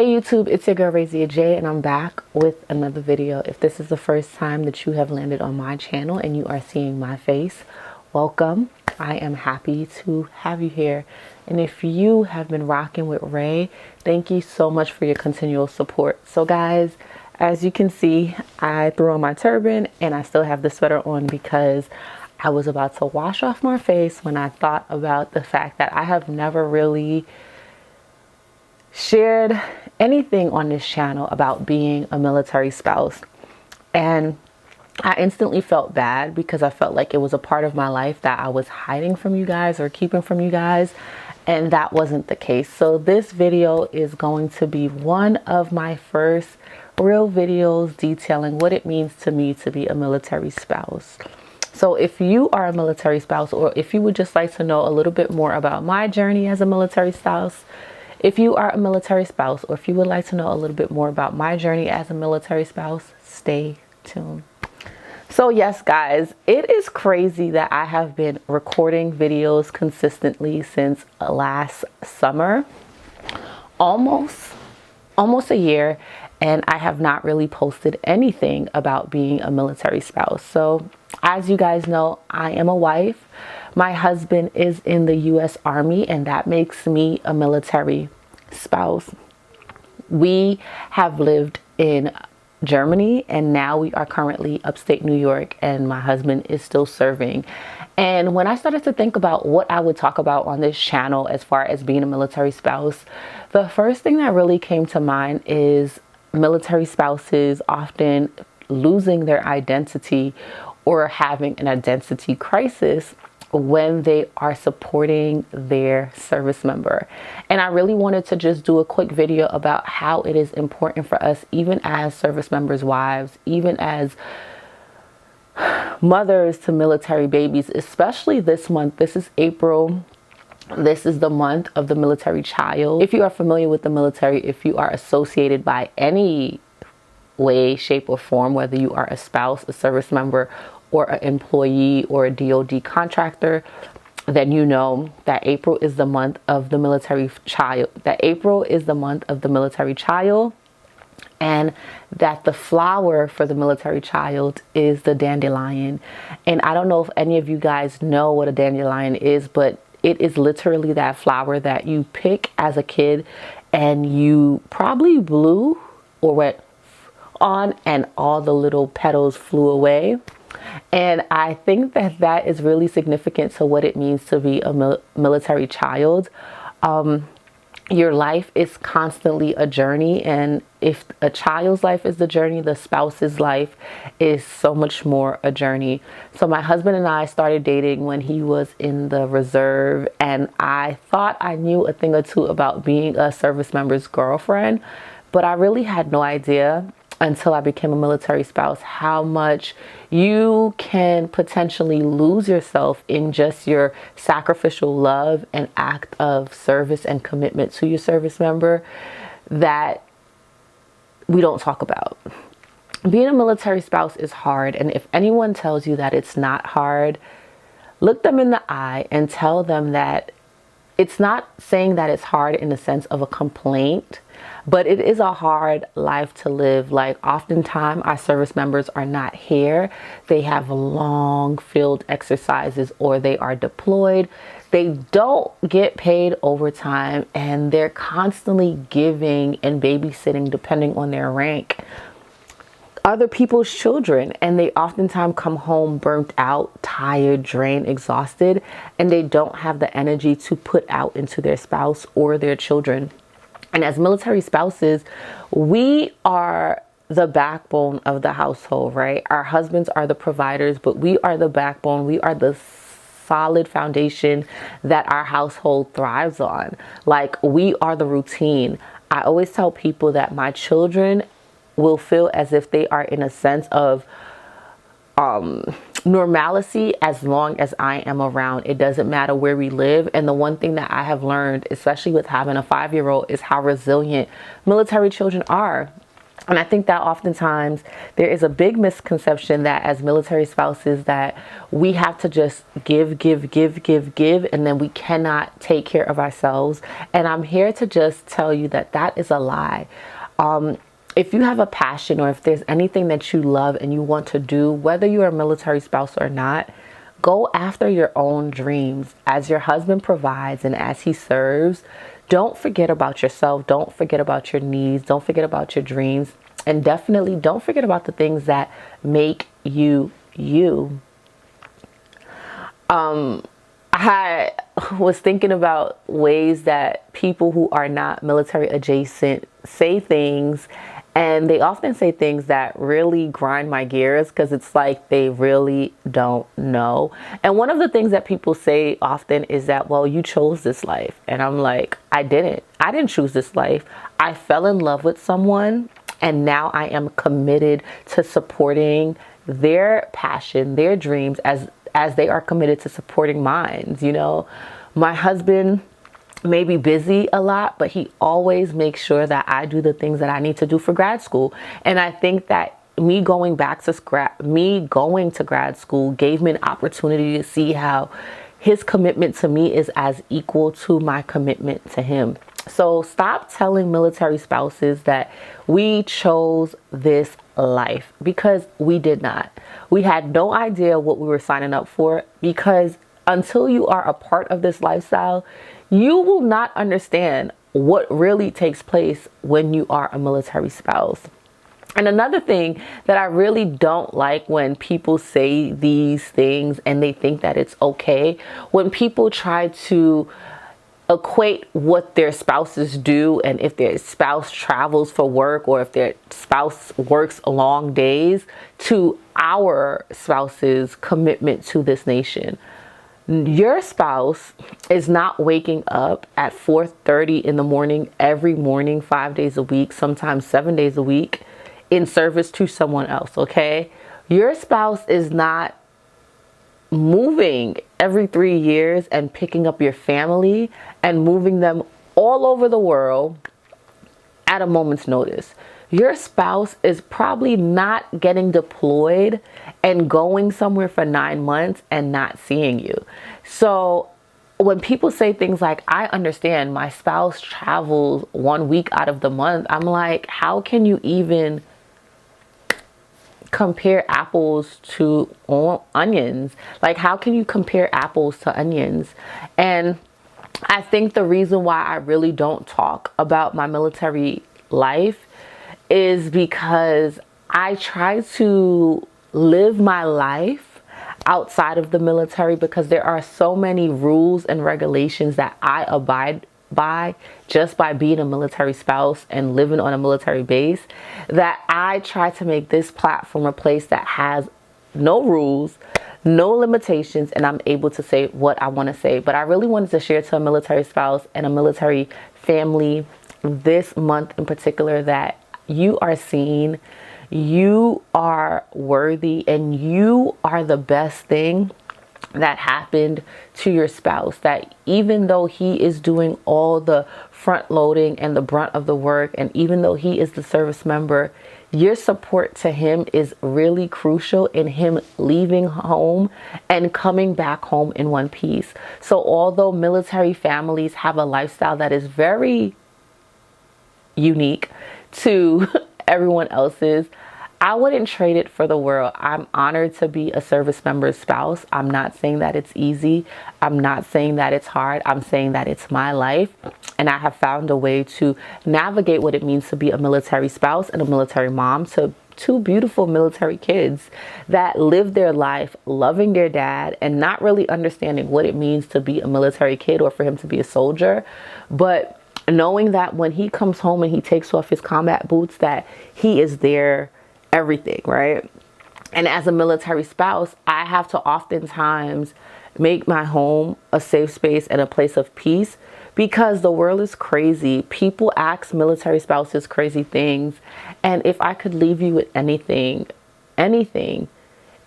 YouTube, it's your girl Razia J, and I'm back with another video. If this is the first time that you have landed on my channel and you are seeing my face, welcome. I am happy to have you here. And if you have been rocking with Ray, thank you so much for your continual support. So guys, as you can see, I threw on my turban and I still have the sweater on because I was about to wash off my face when I thought about the fact that I have never really shared anything on this channel about being a military spouse. And I instantly felt bad because I felt like it was a part of my life that I was hiding from you guys or keeping from you guys. And that wasn't the case. So this video is going to be one of my first real videos detailing what it means to me to be a military spouse. So if you are a military spouse, or if you would just like to know a little bit more about my journey as a military spouse, if you are a military spouse, or if you would like to know a little bit more about my journey as a military spouse, stay tuned. So yes, guys, it is crazy that I have been recording videos consistently since last summer, almost a year, and I have not really posted anything about being a military spouse. So as you guys know, I am a wife. My husband is in the U.S. Army, and that makes me a military spouse. We have lived in Germany, and now we are currently upstate New York, and my husband is still serving. And when I started to think about what I would talk about on this channel as far as being a military spouse, the first thing that really came to mind is military spouses often losing their identity or having an identity crisis when they are supporting their service member. And I really wanted to just do a quick video about how it is important for us, even as service members' wives, even as mothers to military babies, especially this month. This is April. This is the month of the military child. If you are familiar with the military, if you are associated by any way, shape, or form, whether you are a spouse, a service member, or an employee or a DoD contractor, then you know that April is the month of the military child. And that the flower for the military child is the dandelion. And I don't know if any of you guys know what a dandelion is, but it is literally that flower that you pick as a kid and you probably blew or went on and all the little petals flew away. And I think that that is really significant to what it means to be a military child. Your life is constantly a journey, and if a child's life is the journey, the spouse's life is so much more a journey. So my husband and I started dating when he was in the reserve, and I thought I knew a thing or two about being a service member's girlfriend, but I really had no idea until I became a military spouse how much you can potentially lose yourself in just your sacrificial love and act of service and commitment to your service member that we don't talk about. Being a military spouse is hard, and if anyone tells you that it's not hard, look them in the eye and tell them that it's not saying that it's hard in the sense of a complaint, but it is a hard life to live. Like, oftentimes our service members are not here. They have long field exercises, or they are deployed. They don't get paid overtime, and they're constantly giving and babysitting, depending on their rank, other people's children, and they oftentimes come home burnt out, tired, drained, exhausted, and they don't have the energy to put out into their spouse or their children. And as military spouses, we are the backbone of the household, right? Our husbands are the providers, but we are the backbone. We are the solid foundation that our household thrives on. Like, we are the routine. I always tell people that my children will feel as if they are in a sense of normalcy as long as I am around. It doesn't matter where we live. And the one thing that I have learned, especially with having a 5-year-old, is how resilient military children are. And I think that oftentimes there is a big misconception that as military spouses that we have to just give, and then we cannot take care of ourselves. And I'm here to just tell you that that is a lie. If you have a passion, or if there's anything that you love and you want to do, whether you're a military spouse or not, go after your own dreams. As your husband provides and as he serves, don't forget about yourself. Don't forget about your needs. Don't forget about your dreams. And definitely don't forget about the things that make you you. I was thinking about ways that people who are not military adjacent say things, and they often say things that really grind my gears because it's like they really don't know. And one of the things that people say often is that, well, you chose this life. And I'm like, I didn't. I didn't choose this life. I fell in love with someone, and now I am committed to supporting their passion, their dreams, as they are committed to supporting mine. You know, my husband may be busy a lot, but he always makes sure that I do the things that I need to do for grad school. And I think that me going to grad school gave me an opportunity to see how his commitment to me is as equal to my commitment to him. So stop telling military spouses that we chose this life, because we did not. We had no idea what we were signing up for, because until you are a part of this lifestyle, you will not understand what really takes place when you are a military spouse. And another thing that I really don't like when people say these things and they think that it's okay, when people try to equate what their spouses do, and if their spouse travels for work or if their spouse works long days, to our spouse's commitment to this nation. Your spouse is not waking up at 4:30 in the morning every morning, 5 days a week, sometimes 7 days a week, in service to someone else, okay? Your spouse is not moving every 3 years and picking up your family and moving them all over the world at a moment's notice. Your spouse is probably not getting deployed and going somewhere for 9 months and not seeing you. So when people say things like, I understand my spouse travels 1 week out of the month, I'm like, how can you even compare apples to onions? Like, how can you compare apples to onions? And I think the reason why I really don't talk about my military life is because I try to live my life outside of the military, because there are so many rules and regulations that I abide by just by being a military spouse and living on a military base, that I try to make this platform a place that has no rules, no limitations, and I'm able to say what I want to say. But I really wanted to share to a military spouse and a military family this month in particular that you are seen, you are worthy, and you are the best thing that happened to your spouse. That even though he is doing all the front loading and the brunt of the work, and even though he is the service member, your support to him is really crucial in him leaving home and coming back home in one piece. So although military families have a lifestyle that is very unique to everyone else's, I wouldn't trade it for the world. I'm honored to be a service member's spouse. I'm not saying that it's easy. I'm not saying that it's hard. I'm saying that it's my life. And I have found a way to navigate what it means to be a military spouse and a military mom to two beautiful military kids that live their life loving their dad and not really understanding what it means to be a military kid or for him to be a soldier, but knowing that when he comes home and he takes off his combat boots, that he is their everything, right? And as a military spouse, I have to oftentimes make my home a safe space and a place of peace, because the world is crazy. People ask military spouses crazy things. And if I could leave you with anything,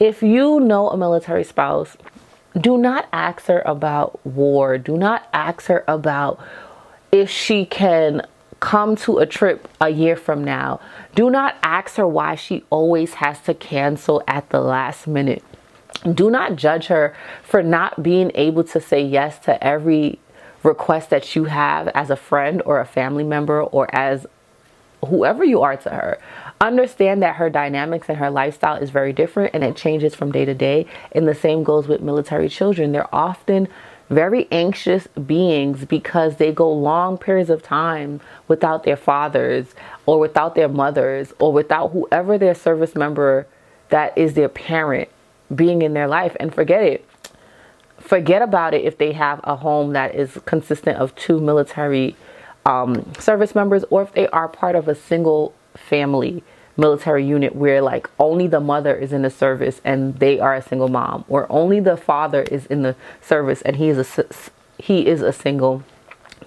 if you know a military spouse, do not ask her about war. Do not ask her about if she can come to a trip a year from now, do not ask her why she always has to cancel at the last minute. Do not judge her for not being able to say yes to every request that you have as a friend or a family member or as whoever you are to her. Understand that her dynamics and her lifestyle is very different and it changes from day to day. And the same goes with military children. They're often very anxious beings because they go long periods of time without their fathers or without their mothers or without whoever their service member that is their parent being in their life. And forget about it if they have a home that is consistent of two military service members, or if they are part of a single family military unit where like only the mother is in the service and they are a single mom, or only the father is in the service and he is a single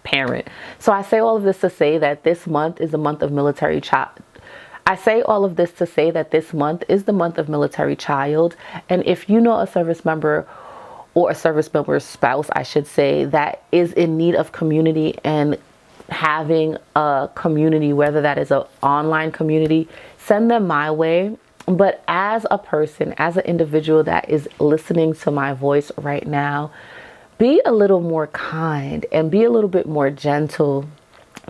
parent. So I say all of this to say that this month is a month of military child. I say all of this to say that this month is the month of military child. And if you know a service member or a service member's spouse, I should say, that is in need of community and having a community, whether that is an online community, send them my way. But as a person, as an individual that is listening to my voice right now, be a little more kind and be a little bit more gentle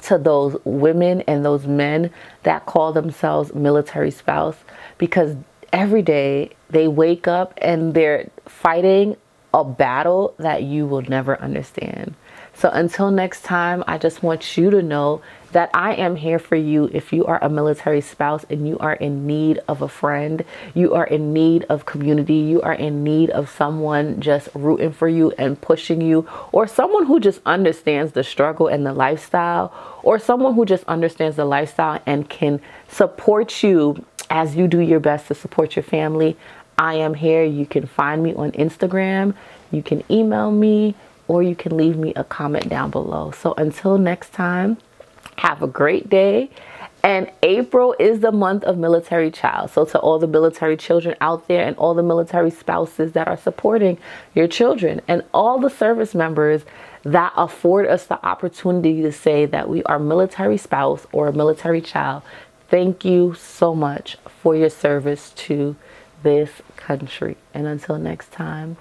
to those women and those men that call themselves military spouse, because every day they wake up and they're fighting a battle that you will never understand. So until next time, I just want you to know that I am here for you if you are a military spouse and you are in need of a friend, you are in need of community, you are in need of someone just rooting for you and pushing you, or someone who just understands the struggle and the lifestyle, or someone who just understands the lifestyle and can support you as you do your best to support your family. I am here. You can find me on Instagram, you can email me, or you can leave me a comment down below. So until next time, have a great day. And April is the month of military child. So to all the military children out there and all the military spouses that are supporting your children and all the service members that afford us the opportunity to say that we are military spouse or a military child, thank you so much for your service to this country. And until next time,